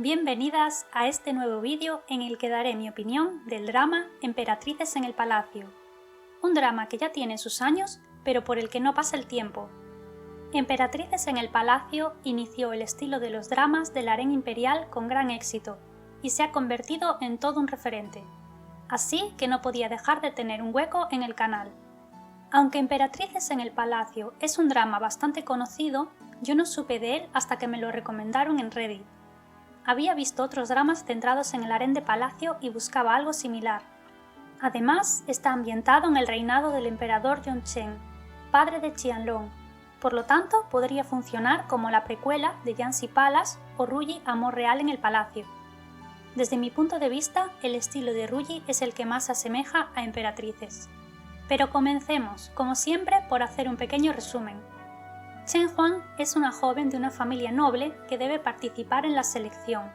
Bienvenidas a este nuevo vídeo en el que daré mi opinión del drama Emperatrices en el Palacio. Un drama que ya tiene sus años, pero por el que no pasa el tiempo. Emperatrices en el Palacio inició el estilo de los dramas del harén imperial con gran éxito y se ha convertido en todo un referente. Así que no podía dejar de tener un hueco en el canal. Aunque Emperatrices en el Palacio es un drama bastante conocido, yo no supe de él hasta que me lo recomendaron en Reddit. Había visto otros dramas centrados en el harén de palacio y buscaba algo similar. Además, está ambientado en el reinado del emperador Yongchen, padre de Qianlong. Por lo tanto, podría funcionar como la precuela de Yanxi Palace o Ruyi Amor Real en el Palacio. Desde mi punto de vista, el estilo de Ruyi es el que más se asemeja a Emperatrices. Pero comencemos, como siempre, por hacer un pequeño resumen. Chen Huang es una joven de una familia noble que debe participar en la selección.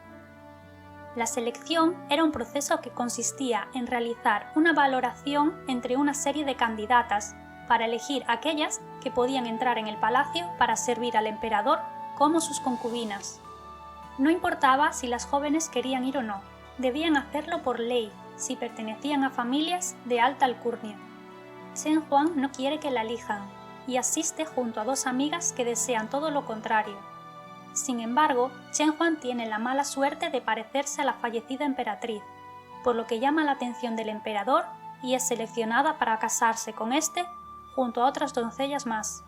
La selección era un proceso que consistía en realizar una valoración entre una serie de candidatas para elegir aquellas que podían entrar en el palacio para servir al emperador como sus concubinas. No importaba si las jóvenes querían ir o no, debían hacerlo por ley si pertenecían a familias de alta alcurnia. Chen Huang no quiere que la elijan y asiste junto a dos amigas que desean todo lo contrario. Sin embargo, Chen Huang tiene la mala suerte de parecerse a la fallecida emperatriz, por lo que llama la atención del emperador y es seleccionada para casarse con este junto a otras doncellas más.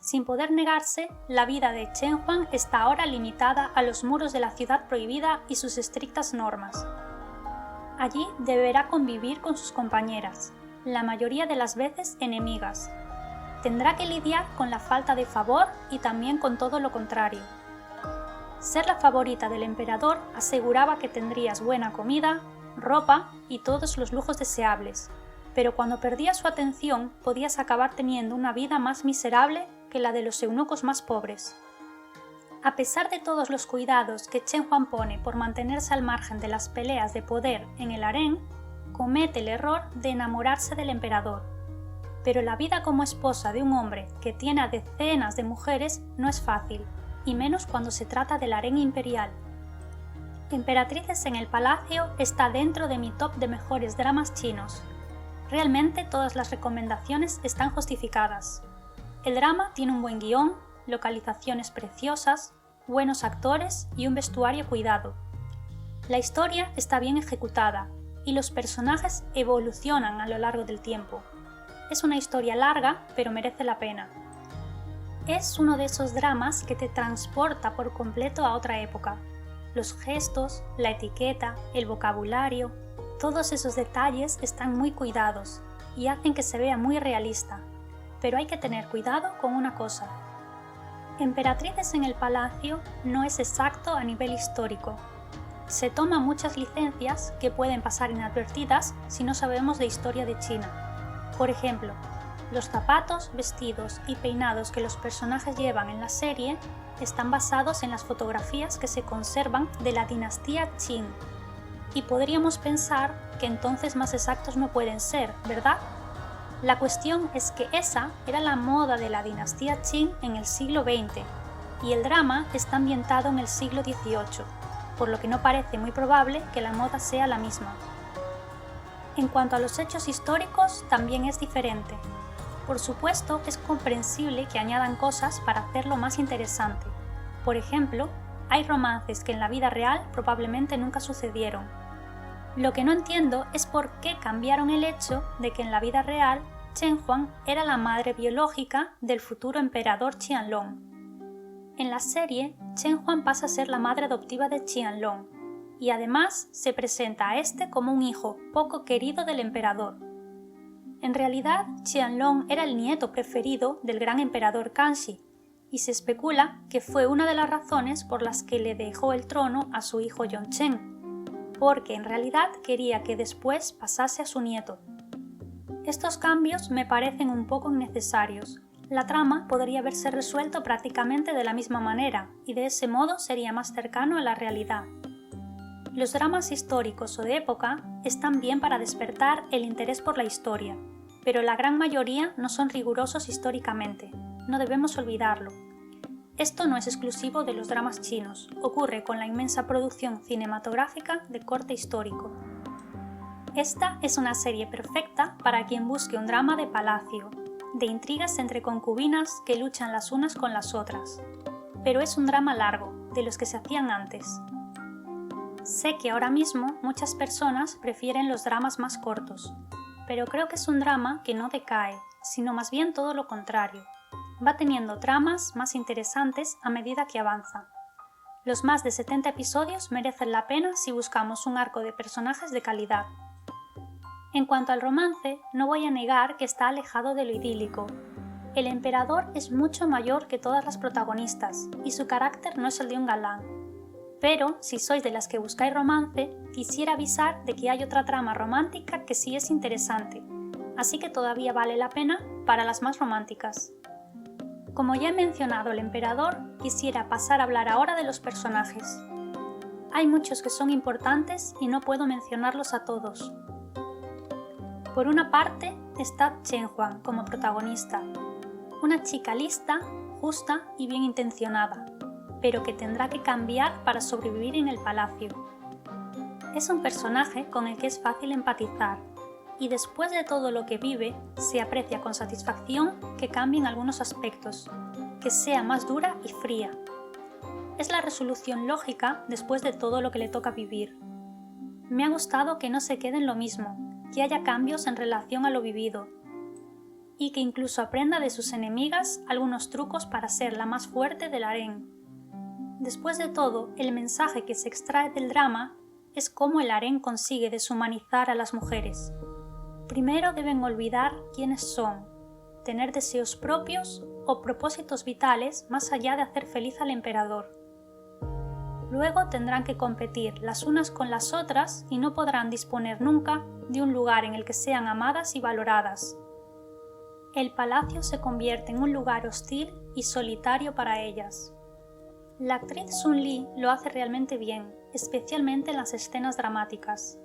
Sin poder negarse, la vida de Chen Huang está ahora limitada a los muros de la ciudad prohibida y sus estrictas normas. Allí deberá convivir con sus compañeras, la mayoría de las veces enemigas. Tendrá que lidiar con la falta de favor y también con todo lo contrario. Ser la favorita del emperador aseguraba que tendrías buena comida, ropa y todos los lujos deseables, pero cuando perdías su atención podías acabar teniendo una vida más miserable que la de los eunucos más pobres. A pesar de todos los cuidados que Chen Huang pone por mantenerse al margen de las peleas de poder en el harén, comete el error de enamorarse del emperador. Pero la vida como esposa de un hombre que tiene a decenas de mujeres no es fácil, y menos cuando se trata del harén imperial. Emperatrices en el Palacio está dentro de mi top de mejores dramas chinos. Realmente todas las recomendaciones están justificadas. El drama tiene un buen guión, localizaciones preciosas, buenos actores y un vestuario cuidado. La historia está bien ejecutada y los personajes evolucionan a lo largo del tiempo. Es una historia larga, pero merece la pena. Es uno de esos dramas que te transporta por completo a otra época. Los gestos, la etiqueta, el vocabulario, todos esos detalles están muy cuidados y hacen que se vea muy realista. Pero hay que tener cuidado con una cosa. Emperatrices en el Palacio no es exacto a nivel histórico. Se toman muchas licencias que pueden pasar inadvertidas si no sabemos de historia de China. Por ejemplo, los zapatos, vestidos y peinados que los personajes llevan en la serie están basados en las fotografías que se conservan de la dinastía Qin. Y podríamos pensar que entonces más exactos no pueden ser, ¿verdad? La cuestión es que esa era la moda de la dinastía Qin en el siglo XX y el drama está ambientado en el siglo XVIII, por lo que no parece muy probable que la moda sea la misma. En cuanto a los hechos históricos, también es diferente. Por supuesto, es comprensible que añadan cosas para hacerlo más interesante. Por ejemplo, hay romances que en la vida real probablemente nunca sucedieron. Lo que no entiendo es por qué cambiaron el hecho de que en la vida real Chen Huang era la madre biológica del futuro emperador Qianlong. En la serie, Chen Huang pasa a ser la madre adoptiva de Qianlong, y además se presenta a este como un hijo poco querido del emperador. En realidad, Qianlong era el nieto preferido del gran emperador Kangxi, y se especula que fue una de las razones por las que le dejó el trono a su hijo Yongchen, porque en realidad quería que después pasase a su nieto. Estos cambios me parecen un poco innecesarios. La trama podría haberse resuelto prácticamente de la misma manera, y de ese modo sería más cercano a la realidad. Los dramas históricos o de época están bien para despertar el interés por la historia, pero la gran mayoría no son rigurosos históricamente, no debemos olvidarlo. Esto no es exclusivo de los dramas chinos, ocurre con la inmensa producción cinematográfica de corte histórico. Esta es una serie perfecta para quien busque un drama de palacio, de intrigas entre concubinas que luchan las unas con las otras. Pero es un drama largo, de los que se hacían antes. Sé que ahora mismo muchas personas prefieren los dramas más cortos, pero creo que es un drama que no decae, sino más bien todo lo contrario. Va teniendo tramas más interesantes a medida que avanza. Los más de 70 episodios merecen la pena si buscamos un arco de personajes de calidad. En cuanto al romance, no voy a negar que está alejado de lo idílico. El emperador es mucho mayor que todas las protagonistas y su carácter no es el de un galán. Pero, si sois de las que buscáis romance, quisiera avisar de que hay otra trama romántica que sí es interesante, así que todavía vale la pena para las más románticas. Como ya he mencionado el emperador, quisiera pasar a hablar ahora de los personajes. Hay muchos que son importantes y no puedo mencionarlos a todos. Por una parte está Chen Huang como protagonista, una chica lista, justa y bien intencionada, pero que tendrá que cambiar para sobrevivir en el palacio. Es un personaje con el que es fácil empatizar, y después de todo lo que vive, se aprecia con satisfacción que cambien algunos aspectos, que sea más dura y fría. Es la resolución lógica después de todo lo que le toca vivir. Me ha gustado que no se quede en lo mismo, que haya cambios en relación a lo vivido, y que incluso aprenda de sus enemigas algunos trucos para ser la más fuerte del harén. Después de todo, el mensaje que se extrae del drama es cómo el harén consigue deshumanizar a las mujeres. Primero deben olvidar quiénes son, tener deseos propios o propósitos vitales más allá de hacer feliz al emperador. Luego tendrán que competir las unas con las otras y no podrán disponer nunca de un lugar en el que sean amadas y valoradas. El palacio se convierte en un lugar hostil y solitario para ellas. La actriz Sun Li lo hace realmente bien, especialmente en las escenas dramáticas.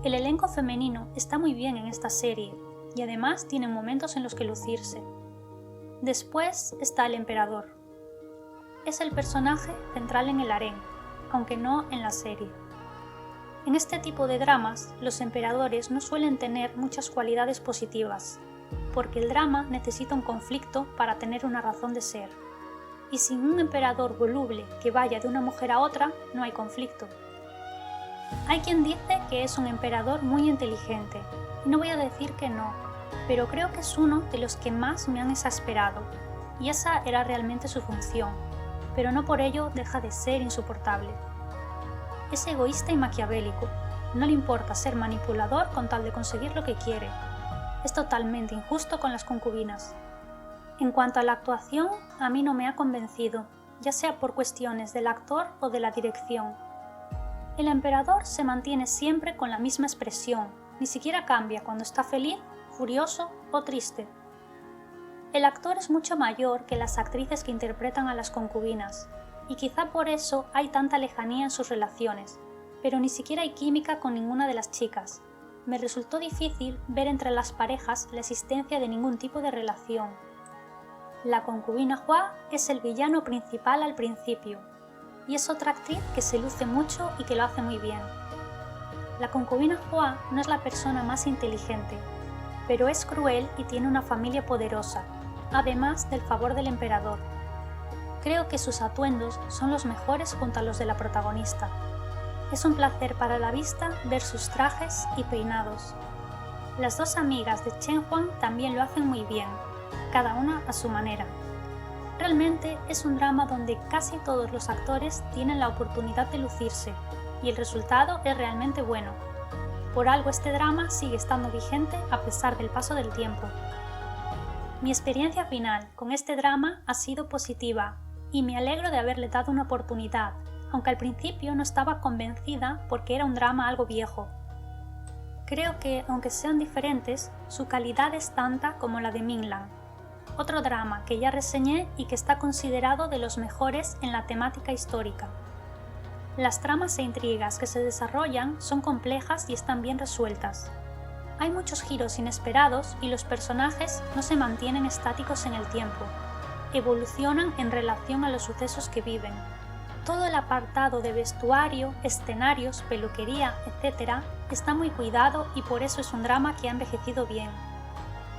El elenco femenino está muy bien en esta serie y además tienen momentos en los que lucirse. Después está el emperador. Es el personaje central en el harén, aunque no en la serie. En este tipo de dramas, los emperadores no suelen tener muchas cualidades positivas, porque el drama necesita un conflicto para tener una razón de ser. Y sin un emperador voluble que vaya de una mujer a otra, no hay conflicto. Hay quien dice que es un emperador muy inteligente, y no voy a decir que no, pero creo que es uno de los que más me han exasperado, y esa era realmente su función, pero no por ello deja de ser insoportable. Es egoísta y maquiavélico, no le importa ser manipulador con tal de conseguir lo que quiere. Es totalmente injusto con las concubinas. En cuanto a la actuación, a mí no me ha convencido, ya sea por cuestiones del actor o de la dirección. El emperador se mantiene siempre con la misma expresión, ni siquiera cambia cuando está feliz, furioso o triste. El actor es mucho mayor que las actrices que interpretan a las concubinas, y quizá por eso hay tanta lejanía en sus relaciones, pero ni siquiera hay química con ninguna de las chicas. Me resultó difícil ver entre las parejas la existencia de ningún tipo de relación. La concubina Hua es el villano principal al principio, y es otra actriz que se luce mucho y que lo hace muy bien. La concubina Hua no es la persona más inteligente, pero es cruel y tiene una familia poderosa, además del favor del emperador. Creo que sus atuendos son los mejores junto a los de la protagonista. Es un placer para la vista ver sus trajes y peinados. Las dos amigas de Chen Huang también lo hacen muy bien, cada una a su manera. Realmente es un drama donde casi todos los actores tienen la oportunidad de lucirse, y el resultado es realmente bueno. Por algo este drama sigue estando vigente a pesar del paso del tiempo. Mi experiencia final con este drama ha sido positiva, y me alegro de haberle dado una oportunidad, aunque al principio no estaba convencida porque era un drama algo viejo. Creo que, aunque sean diferentes, su calidad es tanta como la de Minlan, otro drama que ya reseñé y que está considerado de los mejores en la temática histórica. Las tramas e intrigas que se desarrollan son complejas y están bien resueltas. Hay muchos giros inesperados y los personajes no se mantienen estáticos en el tiempo. evolucionan en relación a los sucesos que viven. Todo el apartado de vestuario, escenarios, peluquería, etc. está muy cuidado y por eso es un drama que ha envejecido bien.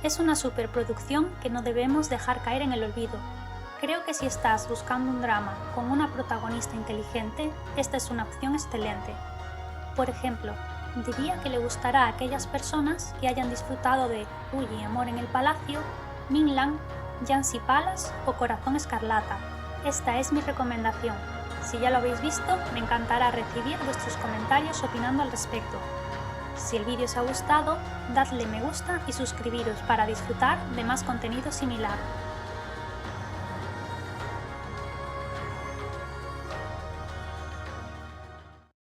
Es una superproducción que no debemos dejar caer en el olvido. Creo que si estás buscando un drama con una protagonista inteligente, esta es una opción excelente. Por ejemplo, diría que le gustará a aquellas personas que hayan disfrutado de Uy y Amor en el Palacio, Minlan, Yanxi Palace o Corazón Escarlata. Esta es mi recomendación. Si ya lo habéis visto, me encantará recibir vuestros comentarios opinando al respecto. Si el vídeo os ha gustado, dadle me gusta y suscribiros para disfrutar de más contenido similar.